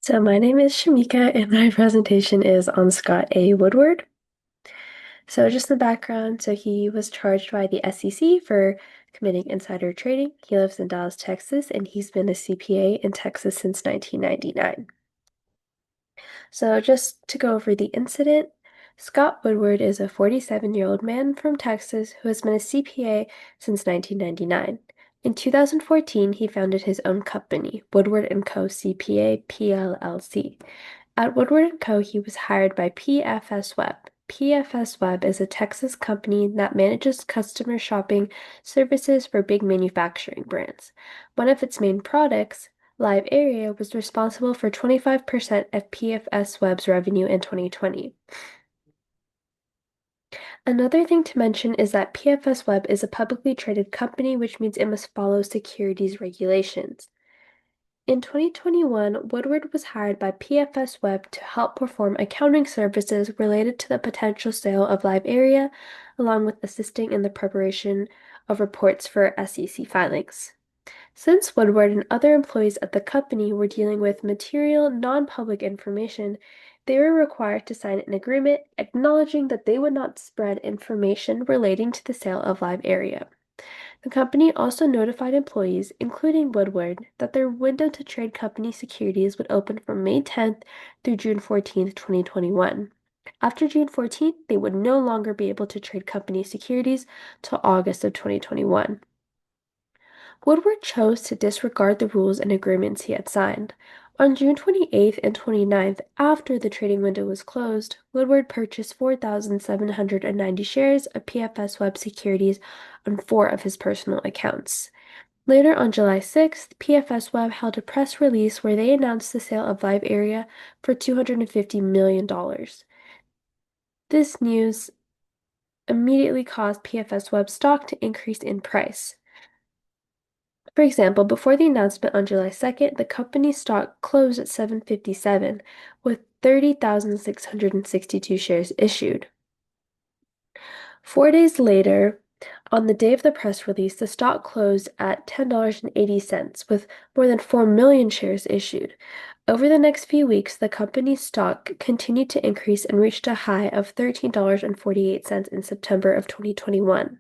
So my name is Shamika, and my presentation is on Scott A. Woodward. So just the background, so he was charged by the SEC for committing insider trading. He lives in Dallas, Texas, and he's been a CPA in Texas since 1999. So just to go over the incident, Scott Woodward is a 47-year-old man from Texas who has been a CPA since 1999. In 2014, he founded his own company, Woodward & Co. CPA PLLC. At Woodward & Co., he was hired by PFS Web. PFS Web is a Texas company that manages customer shopping services for big manufacturing brands. One of its main products, LiveArea, was responsible for 25% of PFS Web's revenue in 2020. Another thing to mention is that PFS Web is a publicly traded company, which means it must follow securities regulations. In 2021, Woodward was hired by PFS Web to help perform accounting services related to the potential sale of LiveArea, along with assisting in the preparation of reports for SEC filings. Since Woodward and other employees at the company were dealing with material, non-public information, they were required to sign an agreement acknowledging that they would not spread information relating to the sale of LiveArea. The company also notified employees, including Woodward, that their window to trade company securities would open from May 10th through June 14th, 2021. After June 14th, they would no longer be able to trade company securities till August of 2021. Woodward chose to disregard the rules and agreements he had signed. On June 28th and 29th, after the trading window was closed, Woodward purchased 4,790 shares of PFS Web securities on four of his personal accounts. Later on July 6th, PFS Web held a press release where they announced the sale of LiveArea for $250 million. This news immediately caused PFS Web stock to increase in price. For example, before the announcement on July 2nd, the company's stock closed at 757 with 30,662 shares issued. 4 days later, on the day of the press release, the stock closed at $10.80 with more than 4 million shares issued. Over the next few weeks, the company's stock continued to increase and reached a high of $13.48 in September of 2021.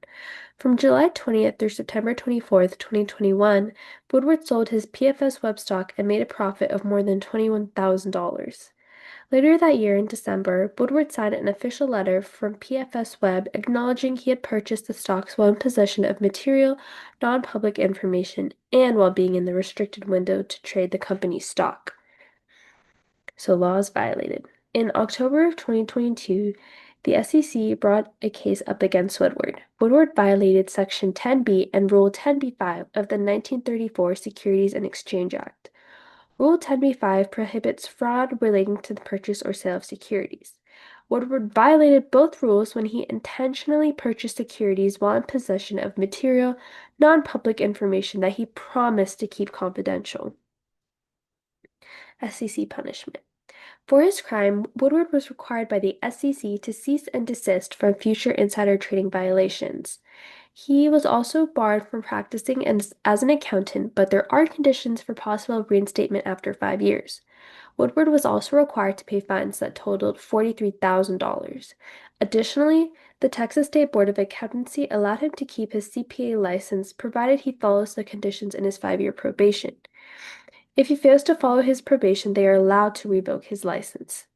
From July 20th through September 24th, 2021, Woodward sold his PFS Web stock and made a profit of more than $21,000. Later that year, in December, Woodward signed an official letter from PFS Web acknowledging he had purchased the stock's while in possession of material, non-public information and while being in the restricted window to trade the company's stock. So laws violated. In October of 2022, the SEC brought a case up against Woodward. Woodward violated Section 10B and Rule 10b-5 of the 1934 Securities and Exchange Act. Rule 10b-5 prohibits fraud relating to the purchase or sale of securities. Woodward violated both rules when he intentionally purchased securities while in possession of material, non-public information that he promised to keep confidential. SEC punishment. For his crime, Woodward was required by the SEC to cease and desist from future insider trading violations. He was also barred from practicing as an accountant, but there are conditions for possible reinstatement after 5 years. Woodward was also required to pay fines that totaled $43,000. Additionally, the Texas State Board of Accountancy allowed him to keep his CPA license provided he follows the conditions in his 5-year probation. If he fails to follow his probation, they are allowed to revoke his license.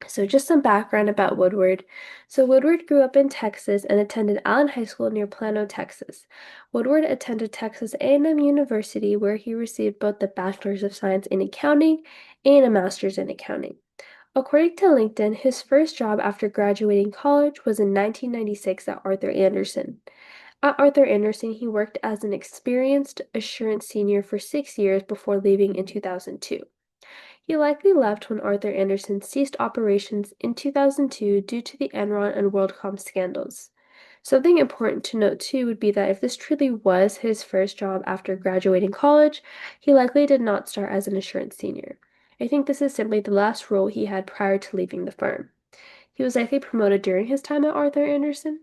So just some background about Woodward. So Woodward grew up in Texas and attended Allen High School near Plano, Texas. Woodward attended Texas A&M University where he received both the Bachelor's of Science in Accounting and a Master's in Accounting. According to LinkedIn, his first job after graduating college was in 1996 at Arthur Andersen. At Arthur Andersen, he worked as an experienced assurance senior for 6 years before leaving in 2002. He likely left when Arthur Andersen ceased operations in 2002 due to the Enron and WorldCom scandals. Something important to note too would be that if this truly was his first job after graduating college, he likely did not start as an assurance senior. I think this is simply the last role he had prior to leaving the firm. He was likely promoted during his time at Arthur Andersen.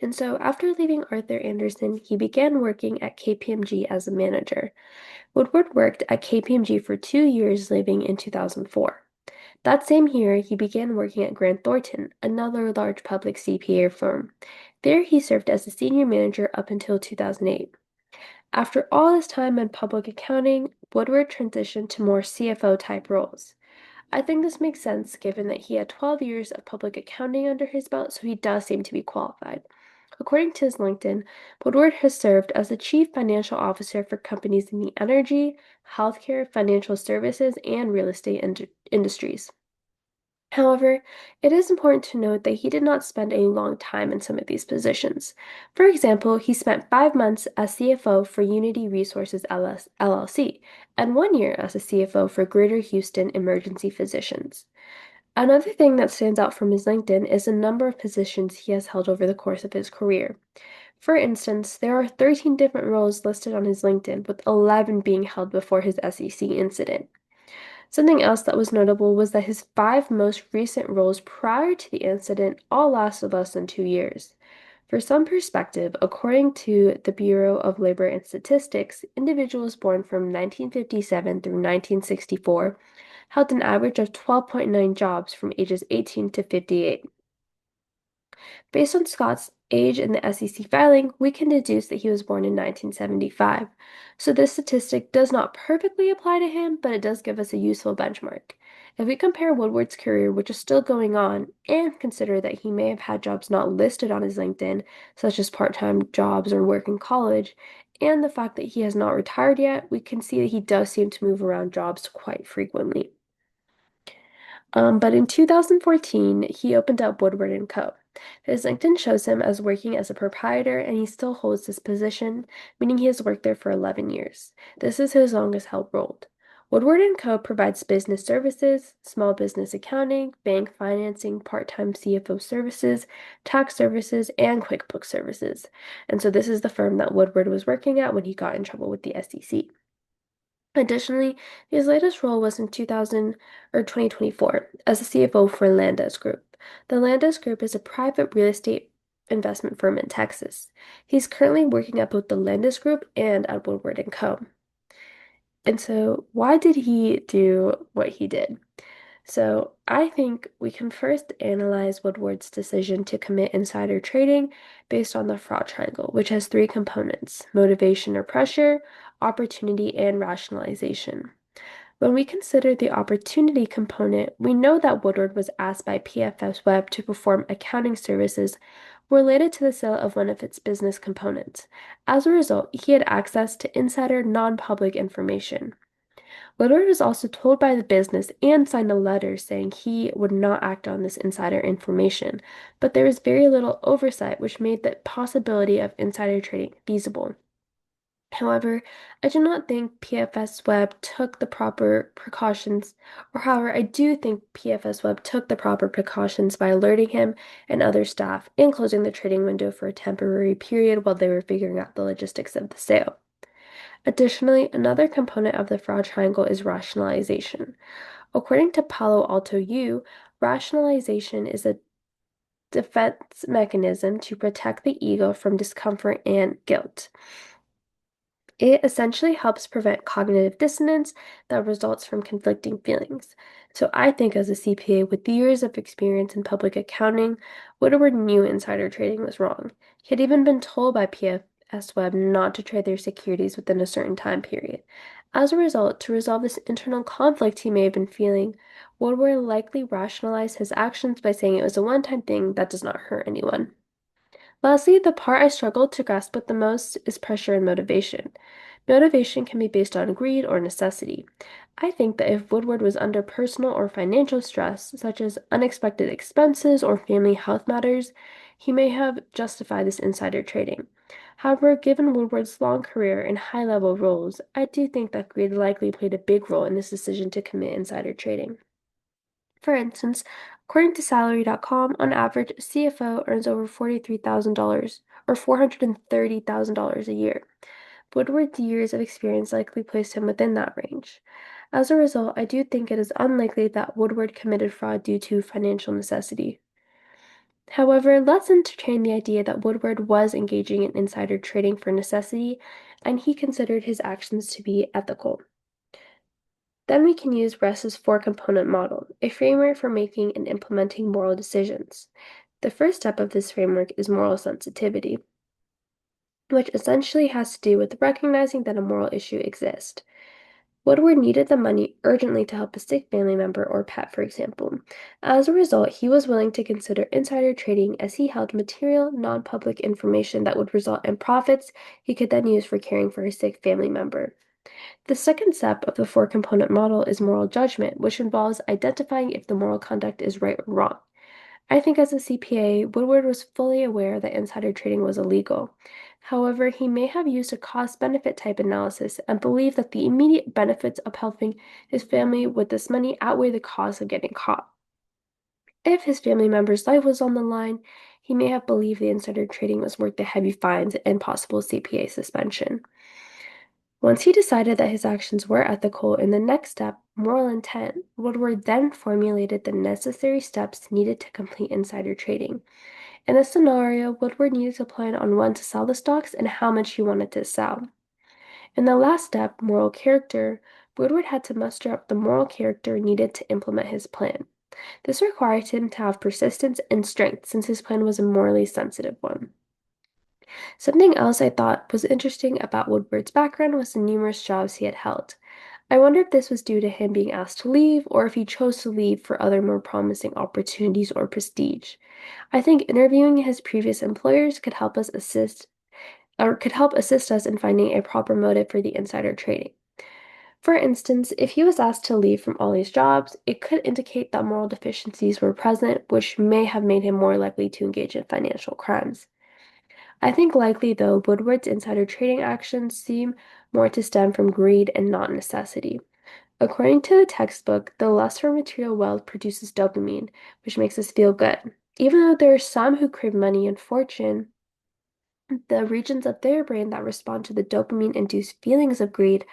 And so after leaving Arthur Andersen, he began working at KPMG as a manager. Woodward worked at KPMG for 2 years, leaving in 2004. That same year, he began working at Grant Thornton, another large public CPA firm. There, he served as a senior manager up until 2008. After all his time in public accounting, Woodward transitioned to more CFO type roles. I think this makes sense given that he had 12 years of public accounting under his belt, so he does seem to be qualified. According to his LinkedIn, Woodward has served as the chief financial officer for companies in the energy, healthcare, financial services, and real estate industries. However, it is important to note that he did not spend a long time in some of these positions. For example, he spent 5 months as CFO for Unity Resources LLC and 1 year as a CFO for Greater Houston Emergency Physicians. Another thing that stands out from his LinkedIn is the number of positions he has held over the course of his career. For instance, there are 13 different roles listed on his LinkedIn, with 11 being held before his SEC incident. Something else that was notable was that his 5 most recent roles prior to the incident all lasted less than 2 years. For some perspective, according to the Bureau of Labor and Statistics, individuals born from 1957 through 1964 held an average of 12.9 jobs from ages 18 to 58. Based on Scott's age in the SEC filing, we can deduce that he was born in 1975. So this statistic does not perfectly apply to him, but it does give us a useful benchmark. If we compare Woodward's career, which is still going on, and consider that he may have had jobs not listed on his LinkedIn, such as part-time jobs or work in college, and the fact that he has not retired yet, we can see that he does seem to move around jobs quite frequently. But in 2014, he opened up Woodward and Co. His LinkedIn shows him as working as a proprietor, and he still holds this position, meaning he has worked there for 11 years. This is his longest held role. Woodward and Co. provides business services, small business accounting, bank financing, part-time CFO services, tax services, and QuickBooks services. And so this is the firm that Woodward was working at when he got in trouble with the SEC. Additionally, his latest role was in 2024 as a CFO for Landes Group. The Landes Group is a private real estate investment firm in Texas. He's currently working at both the Landes Group and at Woodward and Co. And so, why did he do what he did? So, I think we can first analyze Woodward's decision to commit insider trading based on the fraud triangle, which has three components: motivation or pressure, opportunity, and rationalization. When we consider the opportunity component, we know that Woodward was asked by PFS Web to perform accounting services related to the sale of one of its business components. As a result, he had access to insider non-public information. Woodward was also told by the business and signed a letter saying he would not act on this insider information, but there was very little oversight, which made the possibility of insider trading feasible. However, I do not think PFS Web took the proper precautions, or however, I do think PFS Web took the proper precautions by alerting him and other staff and closing the trading window for a temporary period while they were figuring out the logistics of the sale. Additionally, another component of the fraud triangle is rationalization. According to Palo Alto U, rationalization is a defense mechanism to protect the ego from discomfort and guilt. It essentially helps prevent cognitive dissonance that results from conflicting feelings. So I think as a CPA with years of experience in public accounting, Woodward knew insider trading was wrong. He had even been told by PFS Web not to trade their securities within a certain time period. As a result, to resolve this internal conflict he may have been feeling, Woodward likely rationalized his actions by saying it was a one-time thing that does not hurt anyone. Lastly, the part I struggle to grasp with the most is pressure and motivation. Motivation can be based on greed or necessity. I think that if Woodward was under personal or financial stress, such as unexpected expenses or family health matters, he may have justified this insider trading. However, given Woodward's long career in high-level roles, I do think that greed likely played a big role in his decision to commit insider trading. For instance, according to Salary.com, on average, a CFO earns over $43,000 or $430,000 a year. Woodward's years of experience likely placed him within that range. As a result, I do think it is unlikely that Woodward committed fraud due to financial necessity. However, let's entertain the idea that Woodward was engaging in insider trading for necessity, and he considered his actions to be ethical. Then we can use Russ's four-component model, a framework for making and implementing moral decisions. The first step of this framework is moral sensitivity, which essentially has to do with recognizing that a moral issue exists. Woodward needed the money urgently to help a sick family member or pet, for example. As a result, he was willing to consider insider trading as he held material, non-public information that would result in profits he could then use for caring for his sick family member. The second step of the four-component model is moral judgment, which involves identifying if the moral conduct is right or wrong. I think as a CPA, Woodward was fully aware that insider trading was illegal. However, he may have used a cost-benefit type analysis and believed that the immediate benefits of helping his family with this money outweigh the cost of getting caught. If his family member's life was on the line, he may have believed the insider trading was worth the heavy fines and possible CPA suspension. Once he decided that his actions were ethical in the next step, moral intent, Woodward then formulated the necessary steps needed to complete insider trading. In this scenario, Woodward needed to plan on when to sell the stocks and how much he wanted to sell. In the last step, moral character, Woodward had to muster up the moral character needed to implement his plan. This required him to have persistence and strength since his plan was a morally sensitive one. Something else I thought was interesting about Woodward's background was the numerous jobs he had held. I wonder if this was due to him being asked to leave or if he chose to leave for other more promising opportunities or prestige. I think interviewing his previous employers could help assist us in finding a proper motive for the insider trading. For instance, if he was asked to leave from all these jobs, it could indicate that moral deficiencies were present, which may have made him more likely to engage in financial crimes. I think likely, though, Woodward's insider trading actions seem more to stem from greed and not necessity. According to the textbook, the lust for material wealth produces dopamine, which makes us feel good. Even though there are some who crave money and fortune, the regions of their brain that respond to the dopamine-induced feelings of greed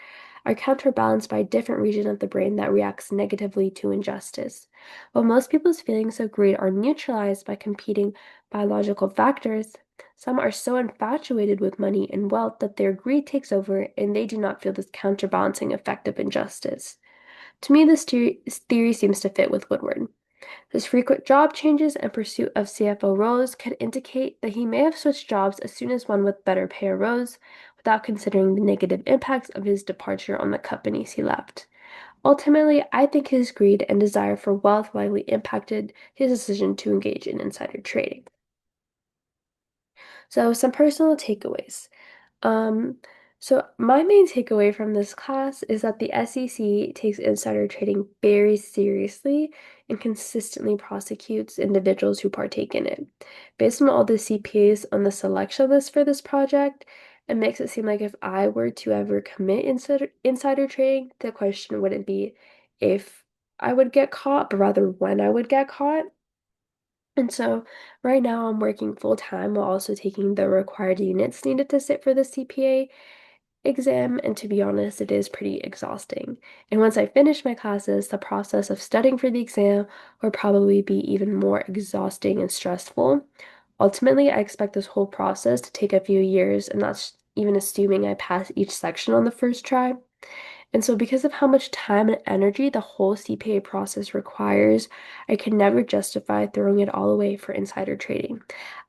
are counterbalanced by a different region of the brain that reacts negatively to injustice. While most people's feelings of greed are neutralized by competing biological factors, some are so infatuated with money and wealth that their greed takes over and they do not feel this counterbalancing effect of injustice. To me, this theory seems to fit with Woodward. His frequent job changes and pursuit of CFO roles could indicate that he may have switched jobs as soon as one with better pay arose, without considering the negative impacts of his departure on the companies he left. Ultimately, I think his greed and desire for wealth likely impacted his decision to engage in insider trading. So, some personal takeaways. Um, so my main takeaway from this class is that the SEC takes insider trading very seriously and consistently prosecutes individuals who partake in it. Based on all the CPAs on the selection list for this project, it makes it seem like if I were to ever commit insider trading, the question wouldn't be if I would get caught, but rather when I would get caught. And so right now I'm working full time while also taking the required units needed to sit for the CPA exam, and to be honest, it is pretty exhausting. And once I finish my classes, the process of studying for the exam will probably be even more exhausting and stressful. Ultimately, I expect this whole process to take a few years, and that's even assuming I pass each section on the first try. And so, because of how much time and energy the whole CPA process requires, I could never justify throwing it all away for insider trading.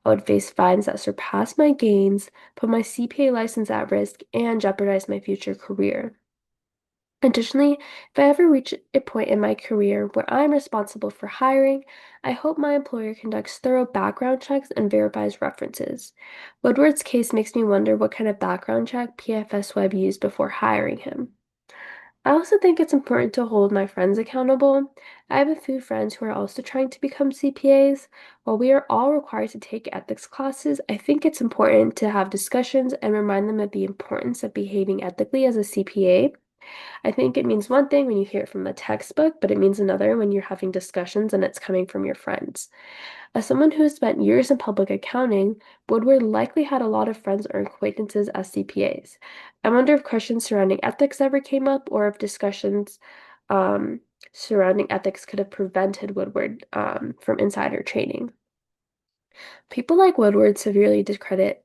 I would face fines that surpass my gains, put my CPA license at risk, and jeopardize my future career. Additionally, if I ever reach a point in my career where I'm responsible for hiring, I hope my employer conducts thorough background checks and verifies references. Woodward's case makes me wonder what kind of background check PFS Web used before hiring him. I also think it's important to hold my friends accountable. I have a few friends who are also trying to become CPAs. While we are all required to take ethics classes, I think it's important to have discussions and remind them of the importance of behaving ethically as a CPA. I think it means one thing when you hear it from the textbook, but it means another when you're having discussions and it's coming from your friends. As someone who has spent years in public accounting, Woodward likely had a lot of friends or acquaintances as CPAs. I wonder if questions surrounding ethics ever came up or if discussions um, surrounding ethics could have prevented Woodward from insider trading. People like Woodward severely discredit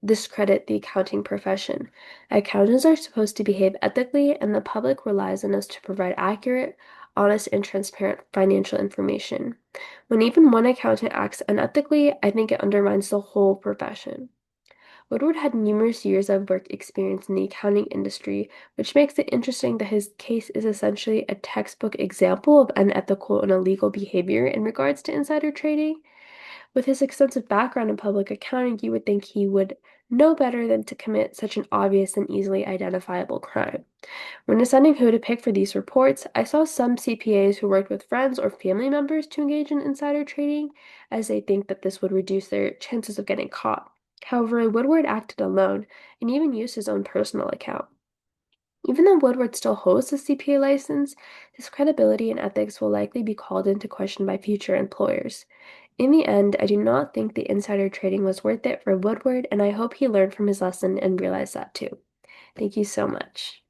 the accounting profession. Accountants are supposed to behave ethically, and the public relies on us to provide accurate, honest, and transparent financial information. When even one accountant acts unethically, I think it undermines the whole profession. Woodward had numerous years of work experience in the accounting industry, which makes it interesting that his case is essentially a textbook example of unethical and illegal behavior in regards to insider trading. With his extensive background in public accounting, you would think he would know better than to commit such an obvious and easily identifiable crime. When deciding who to pick for these reports, I saw some CPAs who worked with friends or family members to engage in insider trading, as they think that this would reduce their chances of getting caught. However, Woodward acted alone and even used his own personal account. Even though Woodward still holds a CPA license, his credibility and ethics will likely be called into question by future employers. In the end, I do not think the insider trading was worth it for Woodward, and I hope he learned from his lesson and realized that too. Thank you so much.